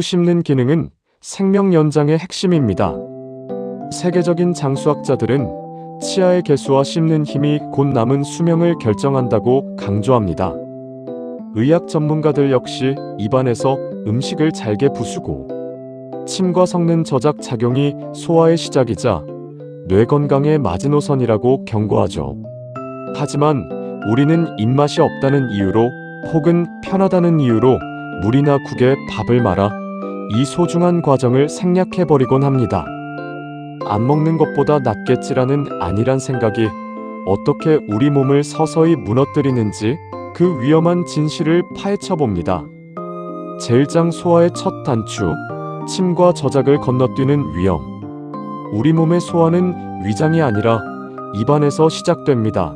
씹는 기능은 생명 연장의 핵심입니다. 세계적인 장수학자들은 치아의 개수와 씹는 힘이 곧 남은 수명을 결정한다고 강조합니다. 의학 전문가들 역시 입안에서 음식을 잘게 부수고 침과 섞는 저작 작용이 소화의 시작이자 뇌 건강의 마지노선이라고 경고하죠. 하지만 우리는 입맛이 없다는 이유로 혹은 편하다는 이유로 물이나 국에 밥을 말아 이 소중한 과정을 생략해버리곤 합니다. 안 먹는 것보다 낫겠지라는 안일한 생각이 어떻게 우리 몸을 서서히 무너뜨리는지 그 위험한 진실을 파헤쳐봅니다. 제1장 소화의 첫 단추, 침과 저작을 건너뛰는 위험. 우리 몸의 소화는 위장이 아니라 입안에서 시작됩니다.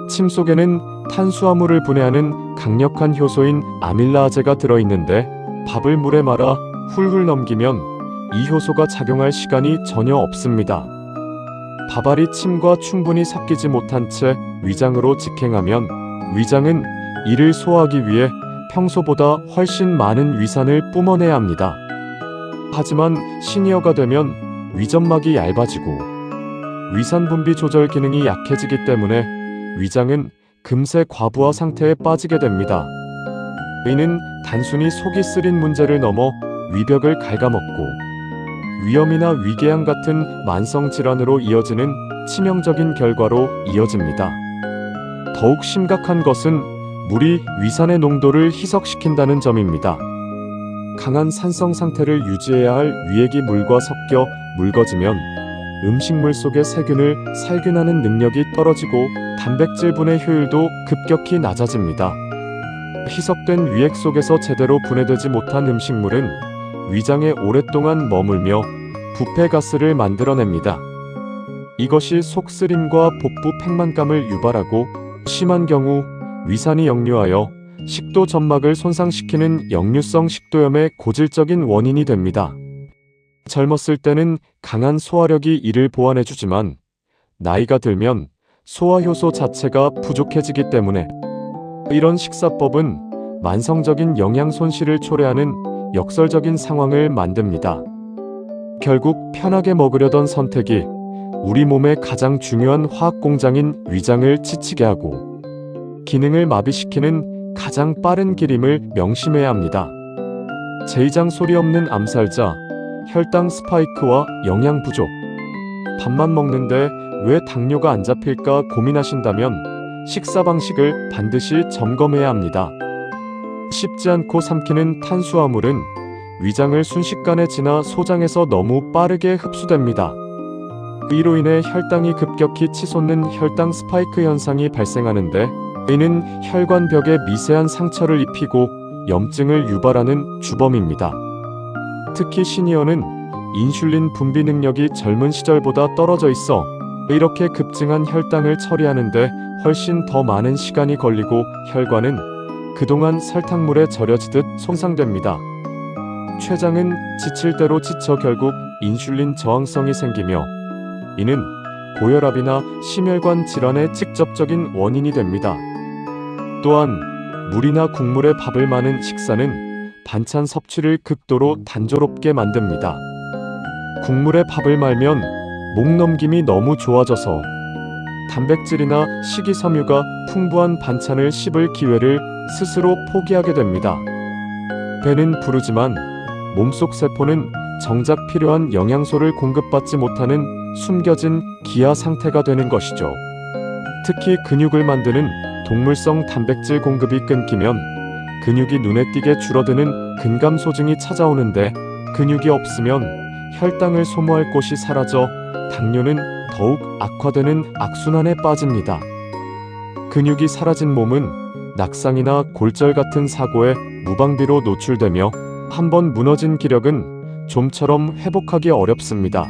침 속에는 탄수화물을 분해하는 강력한 효소인 아밀라아제가 들어있는데 밥을 물에 말아 훌훌 넘기면 이 효소가 작용할 시간이 전혀 없습니다. 밥알이 침과 충분히 섞이지 못한 채 위장으로 직행하면 위장은 이를 소화하기 위해 평소보다 훨씬 많은 위산을 뿜어내야 합니다. 하지만 시니어가 되면 위점막이 얇아지고 위산 분비 조절 기능이 약해지기 때문에 위장은 금세 과부하 상태에 빠지게 됩니다. 이는 단순히 속이 쓰린 문제를 넘어 위벽을 갉아먹고 위염이나 위궤양 같은 만성 질환으로 이어지는 치명적인 결과로 이어집니다. 더욱 심각한 것은 물이 위산의 농도를 희석시킨다는 점입니다. 강한 산성 상태를 유지해야 할 위액이 물과 섞여 묽어지면 음식물 속의 세균을 살균하는 능력이 떨어지고 단백질 분해 효율도 급격히 낮아집니다. 희석된 위액 속에서 제대로 분해되지 못한 음식물은 위장에 오랫동안 머물며 부패가스를 만들어냅니다. 이것이 속쓰림과 복부 팽만감을 유발하고 심한 경우 위산이 역류하여 식도 점막을 손상시키는 역류성 식도염의 고질적인 원인이 됩니다. 젊었을 때는 강한 소화력이 이를 보완해주지만 나이가 들면 소화효소 자체가 부족해지기 때문에 이런 식사법은 만성적인 영양 손실을 초래하는 역설적인 상황을 만듭니다. 결국 편하게 먹으려던 선택이 우리 몸의 가장 중요한 화학 공장인 위장을 지치게 하고 기능을 마비시키는 가장 빠른 길임을 명심해야 합니다. 제2장 소리 없는 암살자, 혈당 스파이크와 영양 부족. 밥만 먹는데 왜 당뇨가 안 잡힐까 고민하신다면 식사 방식을 반드시 점검해야 합니다. 씹지 않고 삼키는 탄수화물은 위장을 순식간에 지나 소장에서 너무 빠르게 흡수됩니다. 이로 인해 혈당이 급격히 치솟는 혈당 스파이크 현상이 발생하는데 이는 혈관벽에 미세한 상처를 입히고 염증을 유발하는 주범입니다. 특히 시니어는 인슐린 분비 능력이 젊은 시절보다 떨어져 있어 이렇게 급증한 혈당을 처리하는데 훨씬 더 많은 시간이 걸리고 혈관은 그동안 설탕물에 절여지듯 손상됩니다. 췌장은 지칠 대로 지쳐 결국 인슐린 저항성이 생기며 이는 고혈압이나 심혈관 질환의 직접적인 원인이 됩니다. 또한 물이나 국물에 밥을 마는 식사는 반찬 섭취를 극도로 단조롭게 만듭니다. 국물에 밥을 말면 목 넘김이 너무 좋아져서 단백질이나 식이섬유가 풍부한 반찬을 씹을 기회를 스스로 포기하게 됩니다. 배는 부르지만 몸속 세포는 정작 필요한 영양소를 공급받지 못하는 숨겨진 기아 상태가 되는 것이죠. 특히 근육을 만드는 동물성 단백질 공급이 끊기면 근육이 눈에 띄게 줄어드는 근감소증이 찾아오는데 근육이 없으면 혈당을 소모할 곳이 사라져 당뇨는 더욱 악화되는 악순환에 빠집니다. 근육이 사라진 몸은 낙상이나 골절 같은 사고에 무방비로 노출되며 한번 무너진 기력은 좀처럼 회복하기 어렵습니다.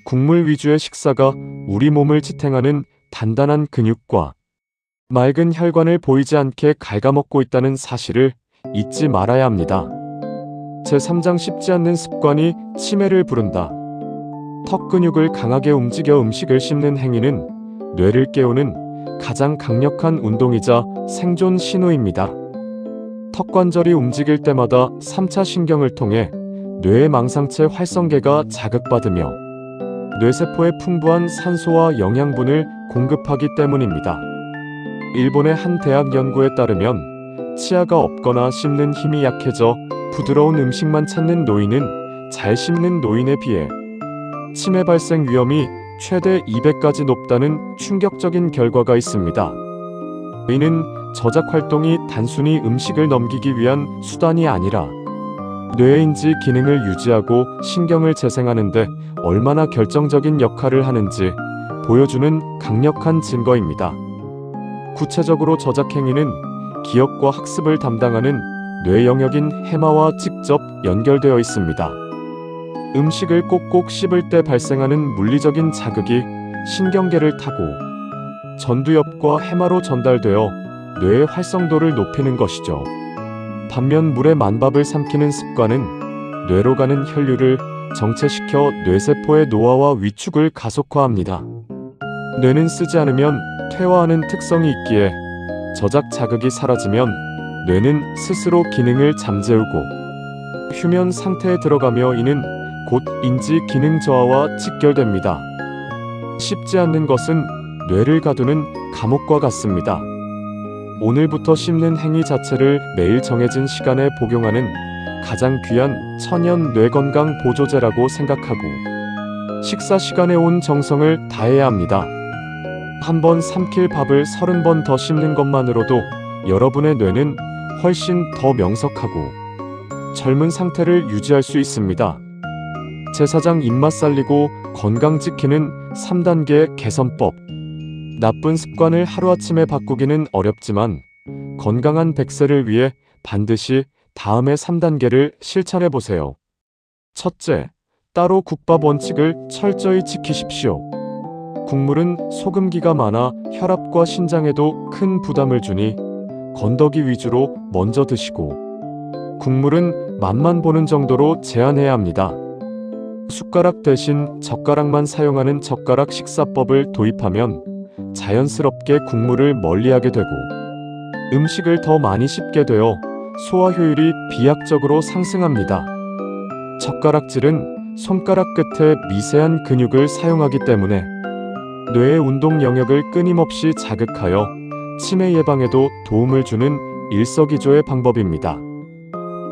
국물 위주의 식사가 우리 몸을 지탱하는 단단한 근육과 맑은 혈관을 보이지 않게 갉아먹고 있다는 사실을 잊지 말아야 합니다. 제3장 씹지 않는 습관이 치매를 부른다. 턱 근육을 강하게 움직여 음식을 씹는 행위는 뇌를 깨우는 가장 강력한 운동이자 생존 신호입니다. 턱관절이 움직일 때마다 3차 신경을 통해 뇌의 망상체 활성계가 자극받으며 뇌세포에 풍부한 산소와 영양분을 공급하기 때문입니다. 일본의 한 대학 연구에 따르면 치아가 없거나 씹는 힘이 약해져 부드러운 음식만 찾는 노인은 잘 씹는 노인에 비해 치매 발생 위험이 최대 200까지 높다는 충격적인 결과가 있습니다. 이는 저작 활동이 단순히 음식을 넘기기 위한 수단이 아니라 뇌의 인지 기능을 유지하고 신경을 재생하는 데 얼마나 결정적인 역할을 하는지 보여주는 강력한 증거입니다. 구체적으로 저작 행위는 기억과 학습을 담당하는 뇌 영역인 해마와 직접 연결되어 있습니다. 음식을 꼭꼭 씹을 때 발생하는 물리적인 자극이 신경계를 타고 전두엽과 해마로 전달되어 뇌의 활성도를 높이는 것이죠. 반면 물에 만밥을 삼키는 습관은 뇌로 가는 혈류를 정체시켜 뇌세포의 노화와 위축을 가속화합니다. 뇌는 쓰지 않으면 퇴화하는 특성이 있기에 저작 자극이 사라지면 뇌는 스스로 기능을 잠재우고 휴면 상태에 들어가며 이는 곧 인지 기능 저하와 직결됩니다. 씹지 않는 것은 뇌를 가두는 감옥과 같습니다. 오늘부터 씹는 행위 자체를 매일 정해진 시간에 복용하는 가장 귀한 천연 뇌건강 보조제라고 생각하고 식사 시간에 온 정성을 다해야 합니다. 한 번 삼킬 밥을 30번 더 씹는 것만으로도 여러분의 뇌는 훨씬 더 명석하고 젊은 상태를 유지할 수 있습니다. 제사장 입맛 살리고 건강 지키는 3단계 개선법. 나쁜 습관을 하루아침에 바꾸기는 어렵지만 건강한 100세를 위해 반드시 다음의 3단계를 실천해보세요. 첫째, 따로 국밥 원칙을 철저히 지키십시오. 국물은 소금기가 많아 혈압과 신장에도 큰 부담을 주니 건더기 위주로 먼저 드시고 국물은 맛만 보는 정도로 제한해야 합니다. 숟가락 대신 젓가락만 사용하는 젓가락 식사법을 도입하면 자연스럽게 국물을 멀리하게 되고 음식을 더 많이 씹게 되어 소화 효율이 비약적으로 상승합니다. 젓가락질은 손가락 끝에 미세한 근육을 사용하기 때문에 뇌의 운동 영역을 끊임없이 자극하여 치매 예방에도 도움을 주는 일석이조의 방법입니다.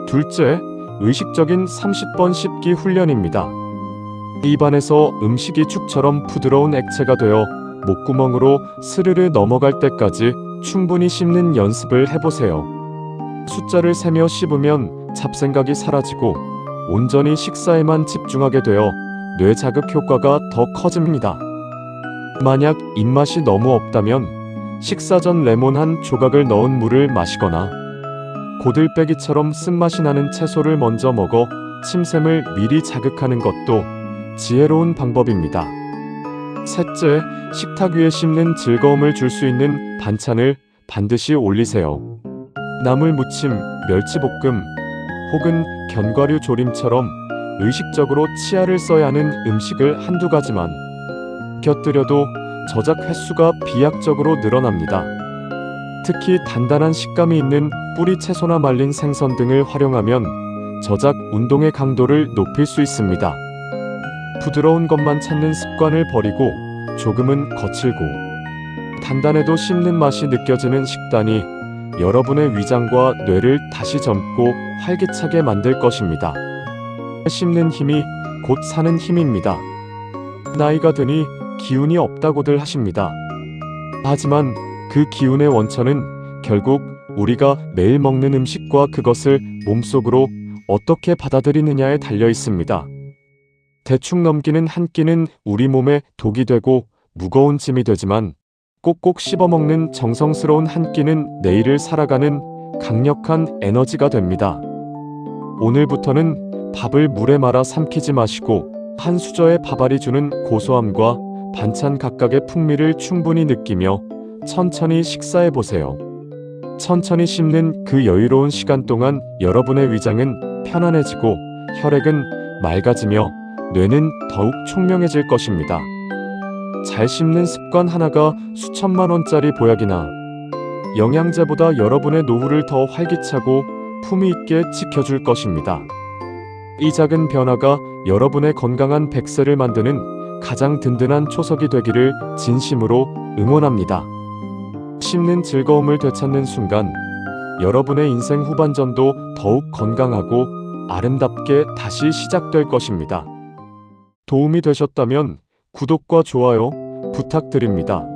둘째, 의식적인 30번 씹기 훈련입니다. 입안에서 음식이 죽처럼 부드러운 액체가 되어 목구멍으로 스르르 넘어갈 때까지 충분히 씹는 연습을 해보세요. 숫자를 세며 씹으면 잡생각이 사라지고 온전히 식사에만 집중하게 되어 뇌 자극 효과가 더 커집니다. 만약 입맛이 너무 없다면 식사 전 레몬 한 조각을 넣은 물을 마시거나 고들빼기처럼 쓴맛이 나는 채소를 먼저 먹어 침샘을 미리 자극하는 것도 지혜로운 방법입니다. 셋째, 식탁 위에 씹는 즐거움을 줄 수 있는 반찬을 반드시 올리세요. 나물 무침, 멸치볶음 혹은 견과류 조림처럼 의식적으로 치아를 써야 하는 음식을 한두 가지만 곁들여도 저작 횟수가 비약적으로 늘어납니다. 특히 단단한 식감이 있는 뿌리 채소나 말린 생선 등을 활용하면 저작 운동의 강도를 높일 수 있습니다. 부드러운 것만 찾는 습관을 버리고 조금은 거칠고 단단해도 씹는 맛이 느껴지는 식단이 여러분의 위장과 뇌를 다시 젊고 활기차게 만들 것입니다. 씹는 힘이 곧 사는 힘입니다. 나이가 드니 기운이 없다고들 하십니다. 하지만 그 기운의 원천은 결국 우리가 매일 먹는 음식과 그것을 몸속으로 어떻게 받아들이느냐에 달려 있습니다. 대충 넘기는 한 끼는 우리 몸에 독이 되고 무거운 짐이 되지만 꼭꼭 씹어먹는 정성스러운 한 끼는 내일을 살아가는 강력한 에너지가 됩니다. 오늘부터는 밥을 물에 말아 삼키지 마시고 한 수저의 밥알이 주는 고소함과 반찬 각각의 풍미를 충분히 느끼며 천천히 식사해보세요. 천천히 씹는 그 여유로운 시간 동안 여러분의 위장은 편안해지고 혈액은 맑아지며 뇌는 더욱 총명해질 것입니다. 잘 씹는 습관 하나가 수천만 원짜리 보약이나 영양제보다 여러분의 노후를 더 활기차고 품위 있게 지켜줄 것입니다. 이 작은 변화가 여러분의 건강한 100세를 만드는 가장 든든한 초석이 되기를 진심으로 응원합니다. 씹는 즐거움을 되찾는 순간 여러분의 인생 후반전도 더욱 건강하고 아름답게 다시 시작될 것입니다. 도움이 되셨다면 구독과 좋아요 부탁드립니다.